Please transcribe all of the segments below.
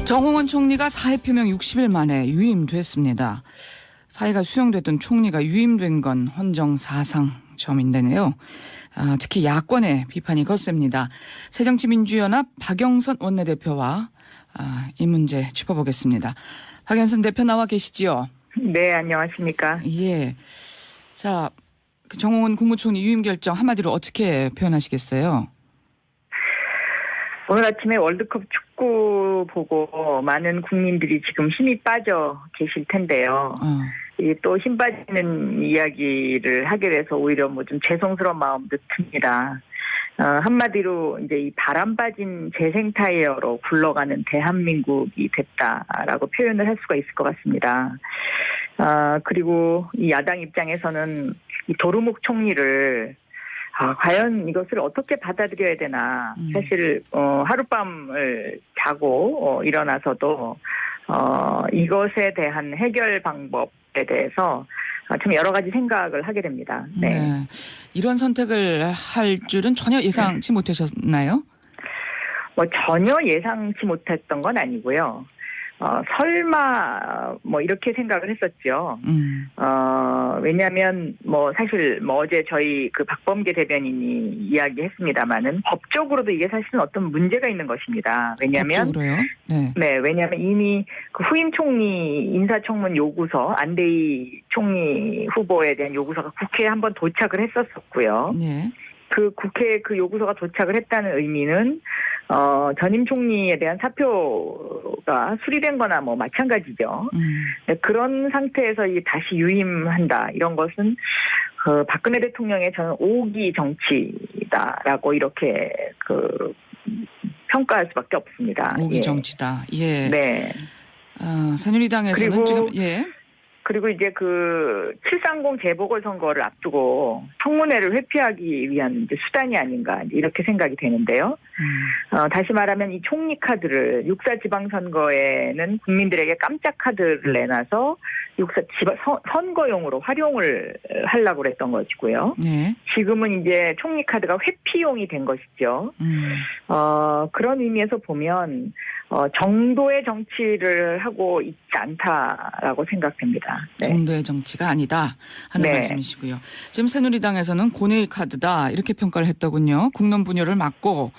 정홍원 총리가 사의 표명 60일 만에 유임됐습니다. 사의가 수용됐던 총리가 유임된 건 헌정사상 처음인데요. 특히 야권의 비판이 거셉니다. 새정치민주연합 박영선 원내대표와 이 문제 짚어보겠습니다. 박영선 대표 나와 계시지요? 네, 안녕하십니까. 예. 자, 정홍원 국무총리 유임 결정 한마디로 어떻게 표현하시겠어요? 오늘 아침에 월드컵 축구 보고 많은 국민들이 지금 힘이 빠져 계실 텐데요. 또 힘 빠지는 이야기를 하게 돼서 오히려 좀 죄송스러운 마음도 듭니다. 한마디로 이제 이 바람 빠진 재생 타이어로 굴러가는 대한민국이 됐다라고 표현을 할 수가 있을 것 같습니다. 그리고 이 야당 입장에서는 이 도루묵 총리를 과연 이것을 어떻게 받아들여야 되나. 사실 하룻밤을 자고 일어나서도 이것에 대한 해결 방법에 대해서 좀 여러 가지 생각을 하게 됩니다. 네. 이런 선택을 할 줄은 전혀 예상치 못하셨나요? 전혀 예상치 못했던 건 아니고요. 설마 이렇게 생각을 했었죠. 왜냐하면 사실 어제 저희 그 박범계 대변인이 이야기했습니다마는 법적으로도 이게 사실은 어떤 문제가 있는 것입니다. 왜냐하면 법적으로요? 네, 왜냐하면 이미 그 후임 총리 인사청문 요구서 안대희 총리 후보에 대한 요구서가 국회에 한번 도착을 했었고요. 네. 그 국회에 그 요구서가 도착을 했다는 의미는 전임 총리에 대한 사표가 수리된 거나 마찬가지죠. 네, 그런 상태에서 다시 유임한다. 이런 것은 박근혜 대통령의 저는 오기 정치다라고 이렇게 평가할 수밖에 없습니다. 오기 정치다. 예. 네. 새누리당에서는 지금 그리고 이제 730 재보궐선거를 앞두고 청문회를 회피하기 위한 이제 수단이 아닌가 이렇게 생각이 되는데요. 다시 말하면 이 총리 카드를 6.4 지방선거에는 국민들에게 깜짝 카드를 내놔서 선거용으로 활용을 하려고 그랬던 것이고요. 네. 지금은 이제 총리 카드가 회피용이 된 것이죠. 그런 의미에서 보면 정도의 정치를 하고 있지 않다라고 생각됩니다. 네. 정도의 정치가 아니다 하는 말씀이시고요. 지금 새누리당에서는 고뇌의 카드다 이렇게 평가를 했더군요. 국론 분열을 막고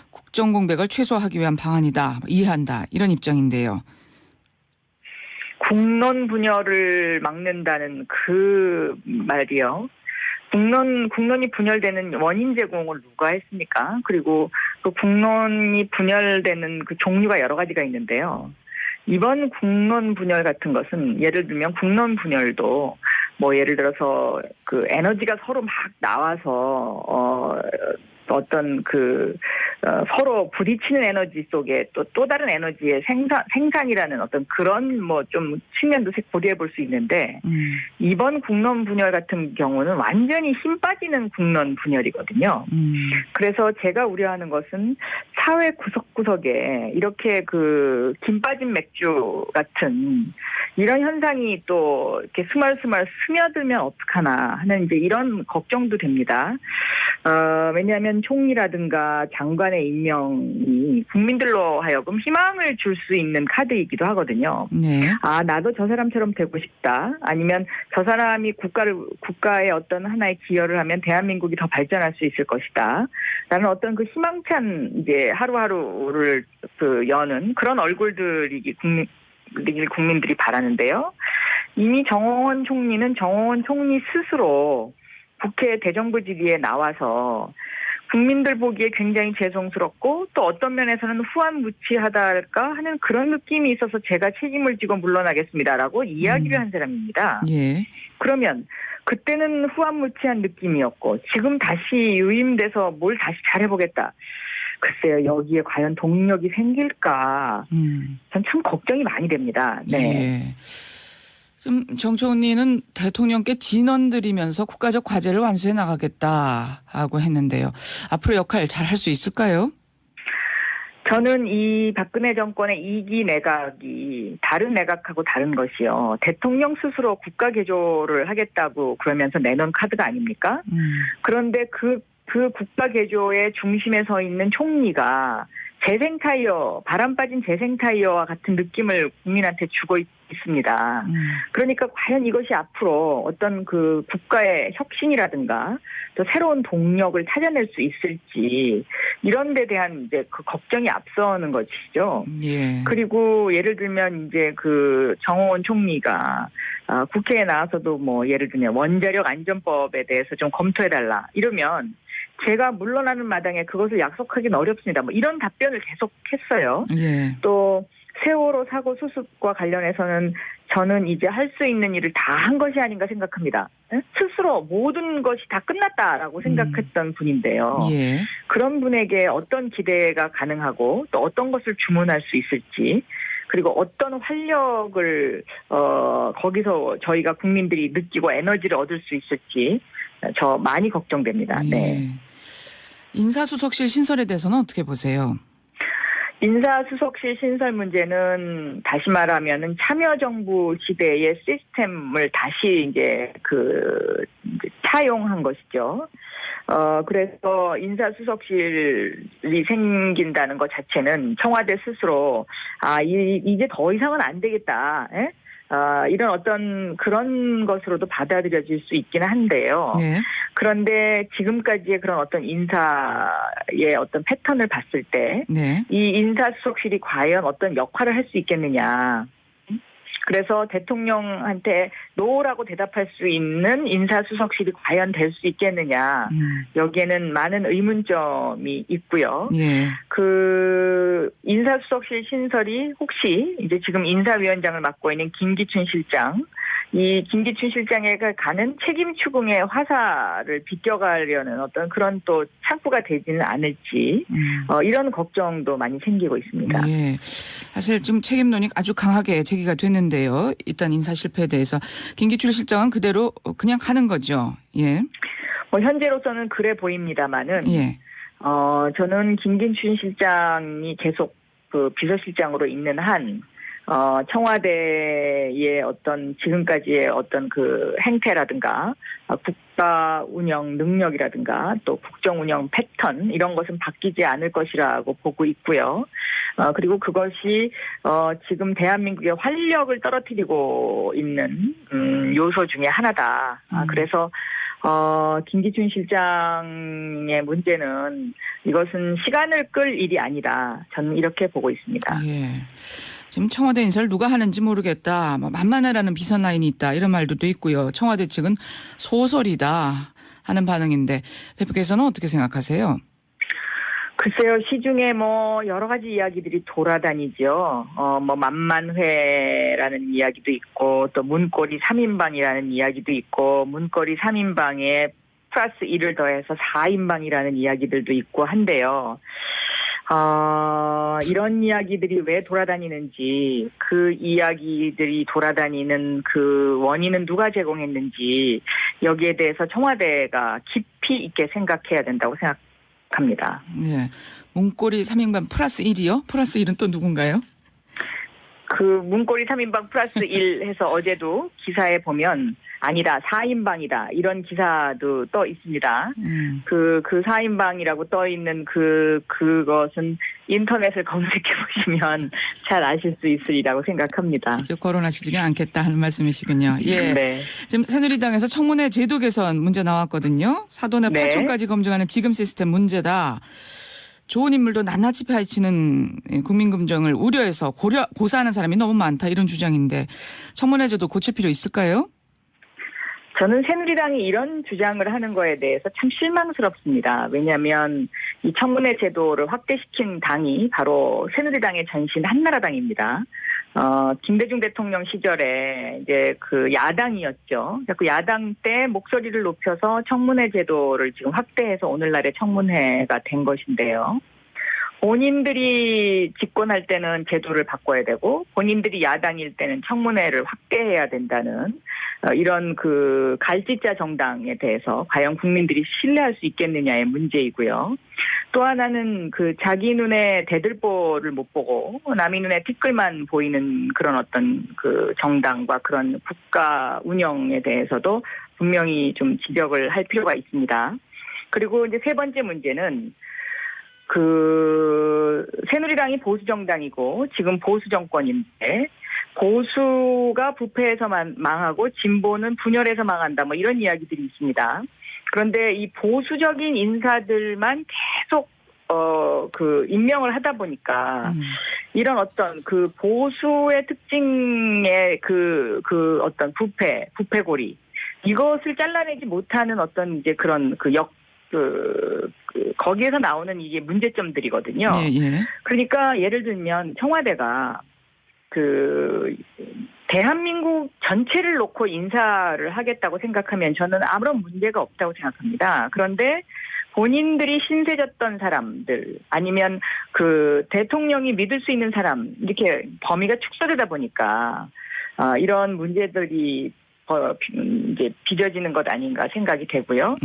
국정 공백을 최소화하기 위한 방안이다. 이해한다. 이런 입장인데요. 국론 분열을 막는다는 그 말이요. 국론이 분열되는 원인 제공을 누가 했습니까? 그리고 그 국론이 분열되는 그 종류가 여러 가지가 있는데요. 이번 국론 분열 같은 것은 예를 들면 국론 분열도 예를 들어서 그 에너지가 서로 막 나와서 어떤 서로 부딪히는 에너지 속에 또 다른 에너지의 생산이라는 어떤 그런 좀 측면도 고려해 볼 수 있는데 이번 국론 분열 같은 경우는 완전히 힘 빠지는 국론 분열이거든요. 그래서 제가 우려하는 것은 사회 구석구석에 이렇게 김 빠진 맥주 같은 이런 현상이 또 이렇게 스멀스멀 스며들면 어떡하나 하는 이제 이런 걱정도 됩니다. 왜냐하면 총리라든가 장관의 임명이 국민들로 하여금 희망을 줄 수 있는 카드이기도 하거든요. 네. 나도 저 사람처럼 되고 싶다. 아니면 저 사람이 국가의 어떤 하나의 기여를 하면 대한민국이 더 발전할 수 있을 것이다. 라는 어떤 희망찬 이제 하루하루를 여는 그런 얼굴들이 국민들이 바라는데요. 이미 정홍원 총리는 정홍원 총리 스스로 국회 대정부질의에 나와서 국민들 보기에 굉장히 죄송스럽고 또 어떤 면에서는 후안무치하다할까 하는 그런 느낌이 있어서 제가 책임을 지고 물러나겠습니다라고 이야기를 한 사람입니다. 예. 그러면 그때는 후안무치한 느낌이었고 지금 다시 유임돼서 뭘 다시 잘해보겠다. 글쎄요. 여기에 과연 동력이 생길까. 전 참 걱정이 많이 됩니다. 네. 예. 지금 정총리는 대통령께 진언드리면서 국가적 과제를 완수해 나가겠다고 했는데요. 앞으로 역할 잘 할 수 있을까요? 저는 이 박근혜 정권의 2기 내각이 다른 내각하고 다른 것이요. 대통령 스스로 국가 개조를 하겠다고 그러면서 내놓은 카드가 아닙니까? 그런데 그 국가 개조의 중심에 서 있는 총리가 재생 타이어, 바람 빠진 재생 타이어와 같은 느낌을 국민한테 주고 있습니다. 그러니까 과연 이것이 앞으로 어떤 그 국가의 혁신이라든가 또 새로운 동력을 찾아낼 수 있을지 이런 데 대한 이제 그 걱정이 앞서는 것이죠. 예. 그리고 예를 들면 이제 그 정호원 총리가 국회에 나와서도 뭐 예를 들면 원자력 안전법에 대해서 좀 검토해달라 이러면 제가 물러나는 마당에 그것을 약속하기는 어렵습니다. 뭐 이런 답변을 계속했어요. 예. 또 세월호 사고 수습과 관련해서는 저는 이제 할 수 있는 일을 다 한 것이 아닌가 생각합니다. 스스로 모든 것이 다 끝났다라고 생각했던 분인데요. 예. 그런 분에게 어떤 기대가 가능하고 또 어떤 것을 주문할 수 있을지 그리고 어떤 활력을 거기서 저희가 국민들이 느끼고 에너지를 얻을 수 있을지 저 많이 걱정됩니다. 예. 네. 인사수석실 신설에 대해서는 어떻게 보세요? 인사수석실 신설 문제는 다시 말하면은 참여정부 시대의 시스템을 다시 이제 차용한 것이죠. 그래서 인사수석실이 생긴다는 것 자체는 청와대 스스로 이제 더 이상은 안 되겠다. 이런 어떤 그런 것으로도 받아들여질 수 있기는 한데요. 네. 그런데 지금까지의 그런 어떤 인사의 어떤 패턴을 봤을 때 네. 이 인사수석실이 과연 어떤 역할을 할 수 있겠느냐. 그래서 대통령한테 노라고 대답할 수 있는 인사수석실이 과연 될 수 있겠느냐. 여기에는 많은 의문점이 있고요. 예. 그 인사수석실 신설이 혹시 이제 지금 인사위원장을 맡고 있는 김기춘 실장, 이 김기춘 실장에 가는 책임 추궁의 화살을 비껴가려는 어떤 그런 또 창구가 되지는 않을지 이런 걱정도 많이 생기고 있습니다. 예. 사실 지금 책임론이 아주 강하게 제기가 됐는데요. 일단 인사 실패에 대해서 김기춘 실장은 그대로 그냥 가는 거죠. 예. 현재로서는 그래 보입니다만은 예. 저는 김기춘 실장이 계속 그 비서실장으로 있는 한 청와대의 어떤 지금까지의 어떤 그 행태라든가 국가 운영 능력이라든가 또 국정 운영 패턴 이런 것은 바뀌지 않을 것이라고 보고 있고요. 그리고 그것이 지금 대한민국의 활력을 떨어뜨리고 있는 요소 중에 하나다. 그래서 김기춘 실장의 문제는 이것은 시간을 끌 일이 아니다. 저는 이렇게 보고 있습니다. 예. 지금 청와대 인사를 누가 하는지 모르겠다. 만만하라는 비선 라인이 있다. 이런 말도 있고요. 청와대 측은 소설이다 하는 반응인데 대표께서는 어떻게 생각하세요? 글쎄요, 시중에 뭐 여러 가지 이야기들이 돌아다니죠. 뭐 만만회라는 이야기도 있고 또 문고리 3인방이라는 이야기도 있고 문고리 3인방에 플러스 1을 더해서 4인방이라는 이야기들도 있고 한데요. 이런 이야기들이 왜 돌아다니는지, 그 이야기들이 돌아다니는 그 원인은 누가 제공했는지, 여기에 대해서 청와대가 깊이 있게 생각해야 된다고 생각합니다. 네. 문고리 3인방 플러스 1이요? 플러스 1은 또 누군가요? 그 문고리 3인방 플러스 1 해서 어제도 기사에 보면 아니다 4인방이다 이런 기사도 떠 있습니다. 그 4인방이라고 떠 있는 그것은 인터넷을 검색해 보시면 잘 아실 수 있으리라고 생각합니다. 직접 거론하시지는 않겠다 하는 말씀이시군요. 예. 네. 지금 새누리당에서 청문회 제도 개선 문제 나왔거든요. 사돈의 네. 파촌까지 검증하는 지금 시스템 문제다. 좋은 인물도 낱낱이 파헤치는 국민금정을 우려해서 고사하는 사람이 너무 많다 이런 주장인데 청문회 제도 고칠 필요 있을까요? 저는 새누리당이 이런 주장을 하는 거에 대해서 참 실망스럽습니다. 왜냐하면 이 청문회 제도를 확대시킨 당이 바로 새누리당의 전신 한나라당입니다. 김대중 대통령 시절에 이제 그 야당이었죠. 그 야당 때 목소리를 높여서 청문회 제도를 지금 확대해서 오늘날의 청문회가 된 것인데요. 본인들이 집권할 때는 제도를 바꿔야 되고 본인들이 야당일 때는 청문회를 확대해야 된다는 이런 그 갈짓자 정당에 대해서 과연 국민들이 신뢰할 수 있겠느냐의 문제이고요. 또 하나는 그 자기 눈에 대들보를 못 보고 남의 눈에 티끌만 보이는 그런 어떤 그 정당과 그런 국가 운영에 대해서도 분명히 좀 지적을 할 필요가 있습니다. 그리고 이제 세 번째 문제는 새누리당이 보수 정당이고 지금 보수 정권인데 보수가 부패해서 망하고 진보는 분열해서 망한다. 뭐 이런 이야기들이 있습니다. 그런데 이 보수적인 인사들만 계속 임명을 하다 보니까 이런 어떤 그 보수의 특징의 어떤 부패고리 이것을 잘라내지 못하는 어떤 이제 그런 거기에서 나오는 이게 문제점들이거든요. 예, 예. 그러니까 예를 들면 청와대가 대한민국 전체를 놓고 인사를 하겠다고 생각하면 저는 아무런 문제가 없다고 생각합니다. 그런데 본인들이 신세졌던 사람들 아니면 대통령이 믿을 수 있는 사람 이렇게 범위가 축소되다 보니까 이런 문제들이 이제 빚어지는 것 아닌가 생각이 되고요.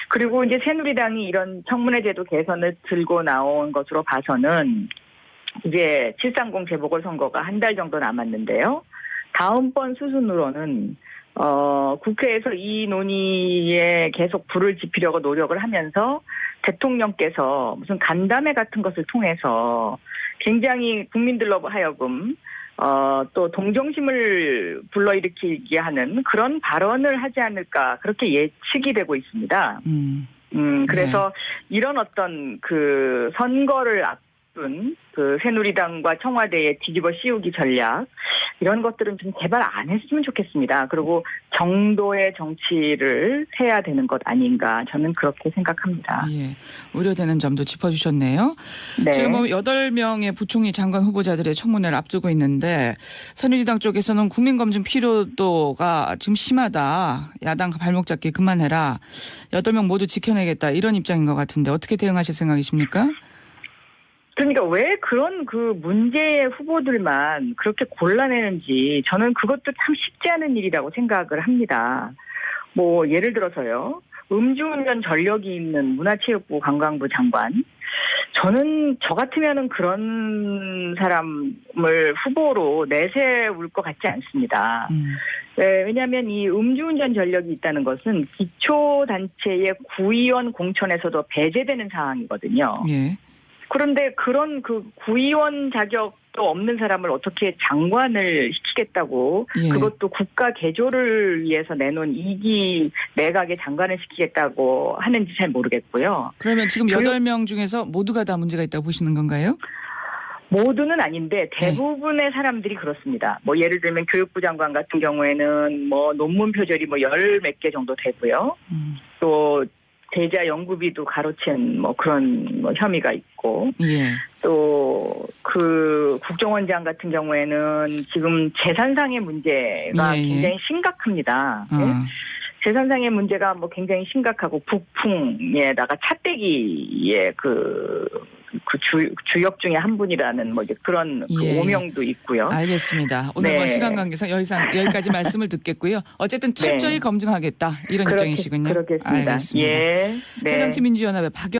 그리고 이제 새누리당이 이런 청문회 제도 개선을 들고 나온 것으로 봐서는 이제 730 재보궐선거가 한 달 정도 남았는데요. 다음번 수순으로는 국회에서 이 논의에 계속 불을 지피려고 노력을 하면서 대통령께서 무슨 간담회 같은 것을 통해서 굉장히 국민들로 하여금 또 동정심을 불러일으키게 하는 그런 발언을 하지 않을까 그렇게 예측이 되고 있습니다. 그래서 이런 어떤 선거를 앞둔 새누리당과 청와대의 뒤집어 씌우기 전략 이런 것들은 좀 제발 안 했으면 좋겠습니다. 그리고 정도의 정치를 해야 되는 것 아닌가 저는 그렇게 생각합니다. 예, 우려되는 점도 짚어주셨네요. 네. 지금 8명의 부총리 장관 후보자들의 청문회를 앞두고 있는데 새누리당 쪽에서는 국민검증 필요도가 지금 심하다. 야당 발목 잡기 그만해라. 8명 모두 지켜내겠다. 이런 입장인 것 같은데 어떻게 대응하실 생각이십니까? 그러니까 왜 그런 문제의 후보들만 그렇게 골라내는지 저는 그것도 참 쉽지 않은 일이라고 생각을 합니다. 뭐 예를 들어서요. 음주운전 전력이 있는 문화체육부 관광부 장관. 저는 저 같으면은 그런 사람을 후보로 내세울 것 같지 않습니다. 네, 왜냐하면 이 음주운전 전력이 있다는 것은 기초단체의 구의원 공천에서도 배제되는 상황이거든요. 예. 그런데 그런 구의원 자격도 없는 사람을 어떻게 장관을 시키겠다고 예. 그것도 국가 개조를 위해서 내놓은 2기 내각의 장관을 시키겠다고 하는지 잘 모르겠고요. 그러면 지금 8명 중에서 모두가 다 문제가 있다고 보시는 건가요? 모두는 아닌데 대부분의 사람들이 그렇습니다. 뭐 예를 들면 교육부 장관 같은 경우에는 뭐 논문 표절이 뭐 10몇 개 정도 되고요. 또 대자 연구비도 가로챈 뭐 그런 혐의가 있고, 예. 또 국정원장 같은 경우에는 지금 재산상의 문제가 예, 예. 굉장히 심각합니다. 네? 재산상의 문제가 뭐 굉장히 심각하고 북풍에다가 차떼기의 주역 중에 한 분이라는 뭐 이제 그런 예. 오명도 있고요. 알겠습니다. 오늘 네. 시간 관계상 여기까지 말씀을 듣겠고요. 어쨌든 철저히 검증하겠다 이런 입장이시군요. 그렇겠습니다. 알겠습니다. 예. 네. 새정치민주연합의